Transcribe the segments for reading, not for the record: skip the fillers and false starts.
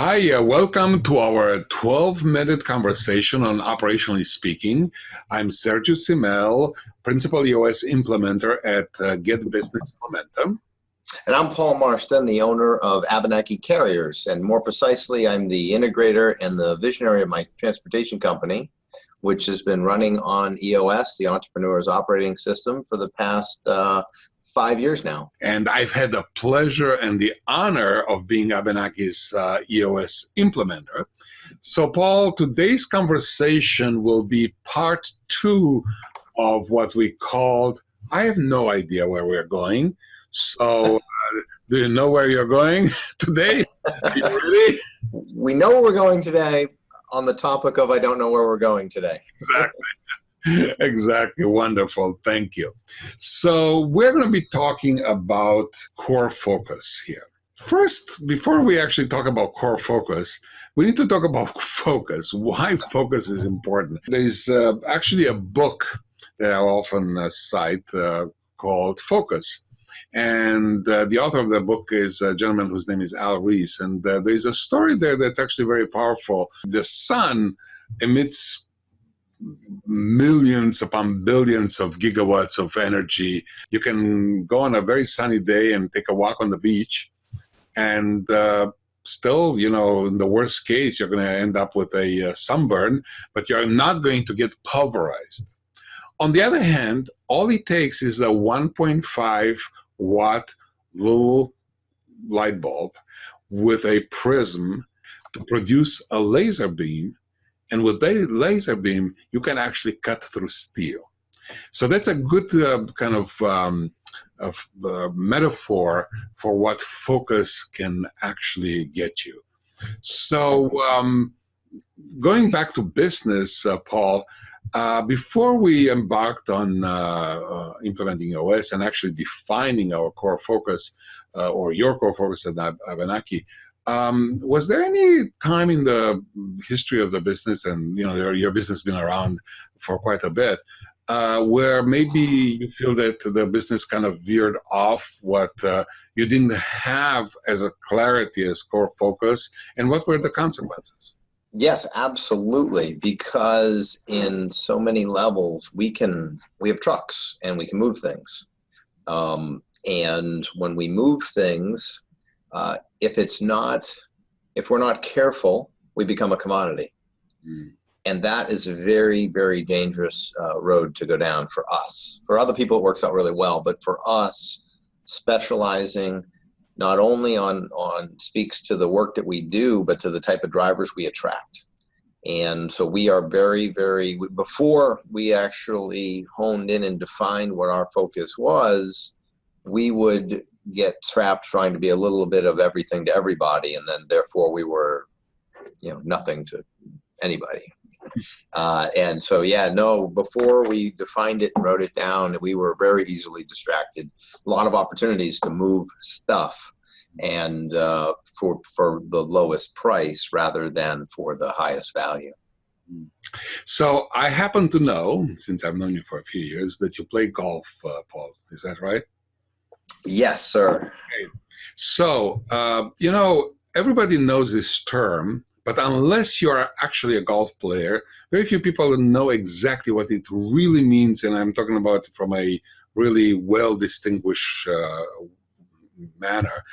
Hi, welcome to our 12-minute conversation on Operationally Speaking. I'm Sergiu Simmel, Principal EOS Implementer at Get Business Momentum. And I'm Paul Marston, the owner of Abenaki Carriers. And more precisely, I'm the integrator and the visionary of my transportation company, which has been running on EOS, the Entrepreneur's Operating System, for the past 5 years now. And I've had the pleasure and the honor of being Abenaki's EOS Implementer. So, Paul, today's conversation will be part 2 of what we called, I have no idea where we're going. So, do you know where you're going today? Are you ready? We know where we're going today on the topic of I don't know where we're going today. Exactly. Exactly. Wonderful. Thank you. So we're going to be talking about core focus here. First, before we actually talk about core focus, we need to talk about focus, why focus is important. There's actually a book that I often cite called Focus. And the author of the book is a gentleman whose name is Al Reese. And there's a story there that's actually very powerful. The sun emits millions upon billions of gigawatts of energy. You can go on a very sunny day and take a walk on the beach, and still, in the worst case, you're going to end up with a sunburn, but you're not going to get pulverized. On the other hand, all it takes is a 1.5 watt little light bulb with a prism to produce a laser beam. And with that laser beam, you can actually cut through steel. So that's a good kind of metaphor for what focus can actually get you. So going back to business, Paul, before we embarked on implementing EOS and actually defining our core focus, or your core focus at Abenaki, was there any time in the history of the business, and your business has been around for quite a bit, where maybe you feel that the business kind of veered off what you didn't have as a clarity as core focus, and what were the consequences? Yes, absolutely. Because in so many levels, we have trucks and we can move things. And when we move things, if we're not careful, we become a commodity. And that is a very, very dangerous road to go down for us. For other people, it works out really well, but for us, specializing not only on speaks to the work that we do, but to the type of drivers we attract. And so we are very, very, before we actually honed in and defined what our focus was, we would get trapped trying to be a little bit of everything to everybody, and then therefore we were, nothing to anybody. And so, before we defined it and wrote it down, we were very easily distracted. A lot of opportunities to move stuff, and for the lowest price rather than for the highest value. So I happen to know, since I've known you for a few years, that you play golf, Paul. Is that right? Yes, sir. Okay. So, everybody knows this term, but unless you're actually a golf player, very few people know exactly what it really means. And I'm talking about from a really well-distinguished manner.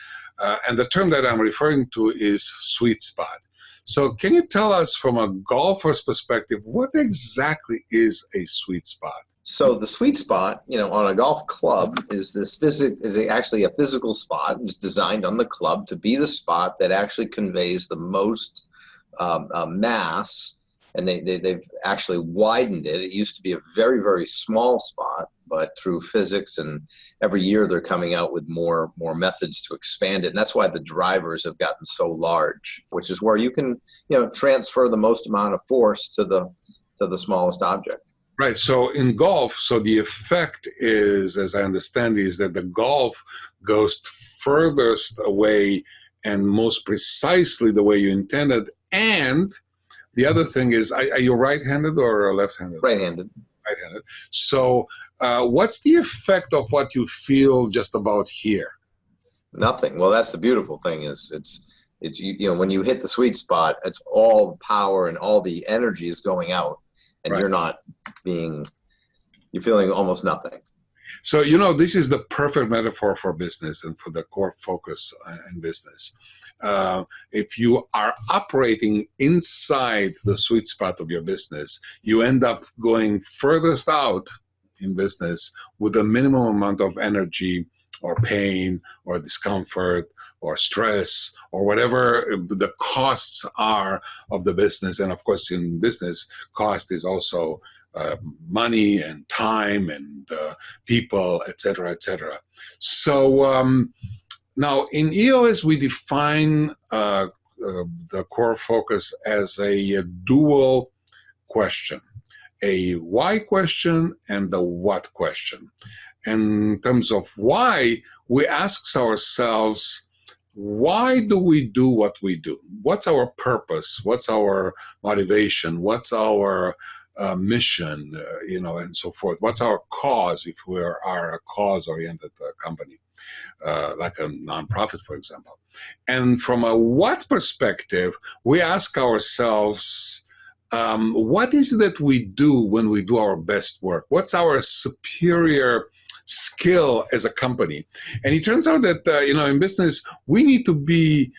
And the term that I'm referring to is sweet spot. So can you tell us from a golfer's perspective, what exactly is a sweet spot? So the sweet spot, on a golf club is actually a physical spot. It's designed on the club to be the spot that actually conveys the most mass, and they've actually widened it. It used to be a very, very small spot, but through physics and every year they're coming out with more methods to expand it. And that's why the drivers have gotten so large, which is where you can, transfer the most amount of force to the smallest object. Right. So in golf, the effect is, as I understand, is that the golf goes furthest away and most precisely the way you intended. And the other thing is, are you right-handed or left-handed? Right-handed. Right-handed. So what's the effect of what you feel just about here? Nothing. Well, that's the beautiful thing is It's, you know, when you hit the sweet spot, it's all power and all the energy is going out, and Right. you're feeling almost nothing. So, you know, this is the perfect metaphor for business and for the core focus in business. If you are operating inside the sweet spot of your business, you end up going furthest out in business with a minimum amount of energy or pain or discomfort or stress or whatever the costs are of the business. And of course, in business, cost is also money and time and people, et cetera, et cetera. So now in EOS, we define the core focus as a dual question, a why question and a what question. And in terms of why, we ask ourselves, why do we do what we do? What's our purpose? What's our motivation? What's our mission, you know, and so forth? What's our cause if we are a cause-oriented company, like a nonprofit, for example? And from a what perspective, we ask ourselves, what is it that we do when we do our best work? What's our superior skill as a company? And it turns out that, you know, in business, we need to be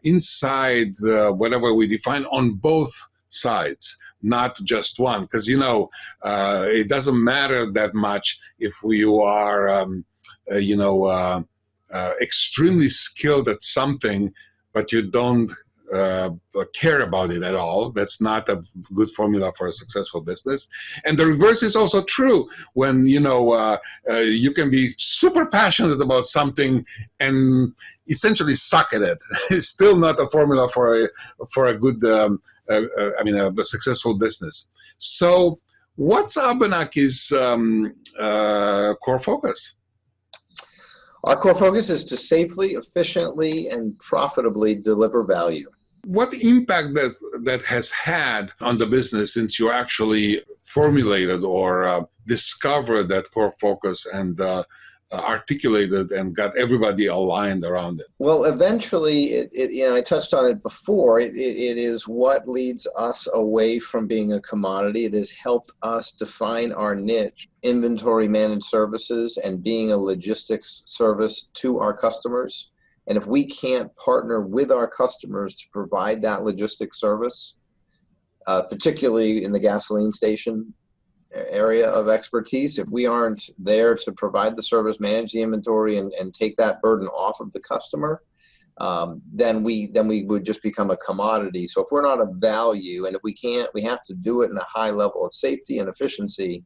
inside whatever we define on both sides, not just one. Because, you know, it doesn't matter that much if you are, you know, extremely skilled at something, but you don't care about it at all. That's not a good formula for a successful business. And the reverse is also true. When, you know, you can be super passionate about something and essentially suck at it. It's still not a formula for a good, I mean, a successful business. So what's Abenaki's core focus? Our core focus is to safely, efficiently, and profitably deliver value. What impact that has had on the business since you actually formulated or discovered that core focus and articulated and got everybody aligned around it? Well, eventually, you know, I touched on it before. It is what leads us away from being a commodity. It has helped us define our niche, inventory managed services, and being a logistics service to our customers. And if we can't partner with our customers to provide that logistics service, particularly in the gasoline station area of expertise, if we aren't there to provide the service, manage the inventory, and take that burden off of the customer, then we would just become a commodity. So if we're not of value, and if we can't, we have to do it in a high level of safety and efficiency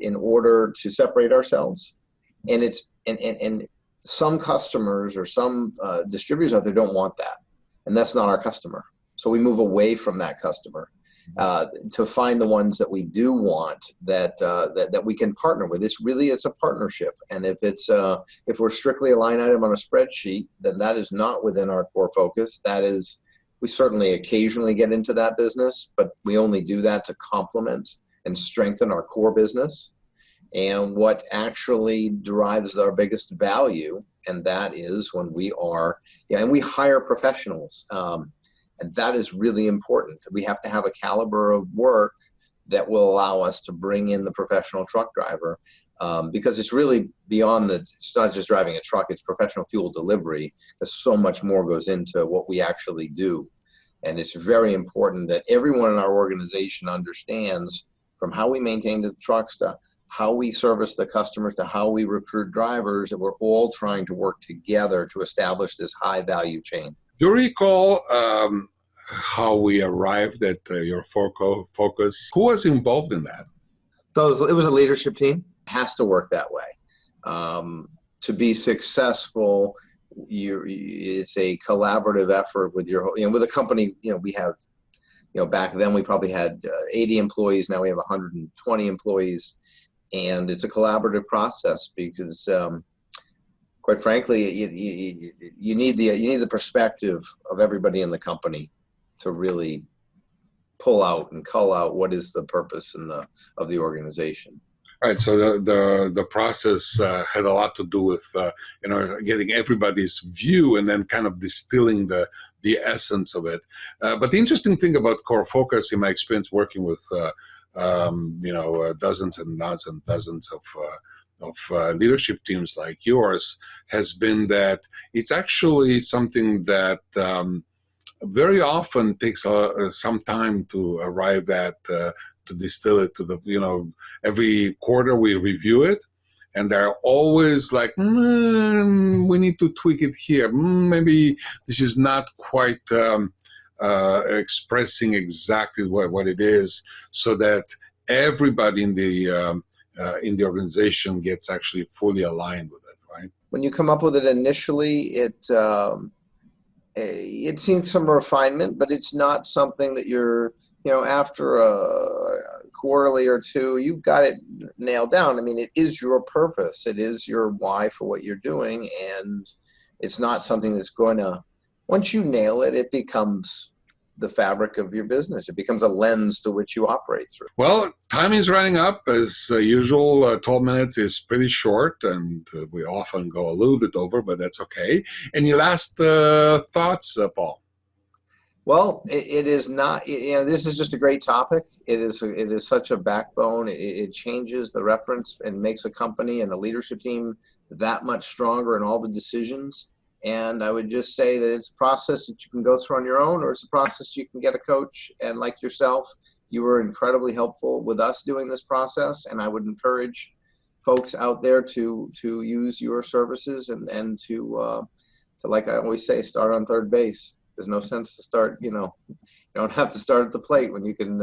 in order to separate ourselves. And some customers or some distributors out there don't want that, and that's not our customer. So we move away from that customer to find the ones that we do want, that we can partner with. It's a partnership, and if we're strictly a line item on a spreadsheet, then that is not within our core focus. That is, we certainly occasionally get into that business, but we only do that to complement and strengthen our core business. And what actually derives our biggest value, and that is when we are, and we hire professionals. And that is really important. We have to have a caliber of work that will allow us to bring in the professional truck driver, because it's really beyond it's not just driving a truck, it's professional fuel delivery. Because so much more goes into what we actually do. And it's very important that everyone in our organization understands, from how we maintain the trucks to how we service the customers to how we recruit drivers, that we're all trying to work together to establish this high value chain. Do you recall how we arrived at your focus? Who was involved in that? So it was a leadership team. It has to work that way. To be successful, it's a collaborative effort with with a company. We have, back then we probably had 80 employees. Now we have 120 employees, and it's a collaborative process because, quite frankly, you need the perspective of everybody in the company to really pull out and cull out what is the purpose of the organization. Right. So the process had a lot to do with getting everybody's view and then kind of distilling the essence of it. But the interesting thing about core focus, in my experience working with dozens and dozens of leadership teams like yours, has been that it's actually something that very often takes some time to arrive at, to distill it to every quarter we review it. And they're always like, we need to tweak it here. Maybe this is not quite expressing exactly what it is, so that everybody in the organization gets actually fully aligned with it, right? When you come up with it initially, it seems some refinement, but it's not something that you're, after a quarterly or two, you've got it nailed down. I mean, it is your purpose. It is your why for what you're doing. And it's not something that's going to, once you nail it, it becomes the fabric of your business. It becomes a lens to which you operate through. Well, time is running up as usual. 12 minutes is pretty short, and we often go a little bit over, but that's okay. Any last thoughts, Paul? Well, it is not, this is just a great topic. It is such a backbone. It changes the reference and makes a company and a leadership team that much stronger in all the decisions. And I would just say that it's a process that you can go through on your own, or it's a process you can get a coach. And like yourself, you were incredibly helpful with us doing this process. And I would encourage folks out there to use your services and to, like I always say, start on third base. There's no sense to start, you don't have to start at the plate when you can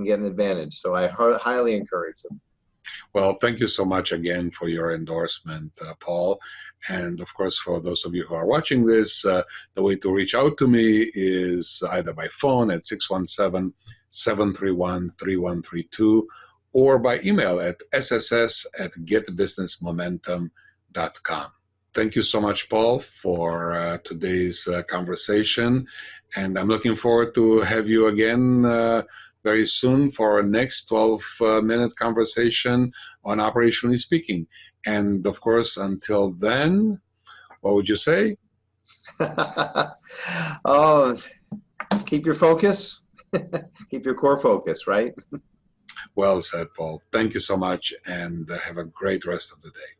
get an advantage. So I highly encourage them. Well, thank you so much again for your endorsement, Paul. And of course, for those of you who are watching this, the way to reach out to me is either by phone at 617-731-3132 or by email at sss@getbusinessmomentum.com. Thank you so much, Paul, for today's conversation. And I'm looking forward to have you again very soon for our next 12-minute conversation on operationally speaking. And of course, until then, what would you say? Oh, keep your focus. Keep your core focus, right? Well said, Paul. Thank you so much, and have a great rest of the day.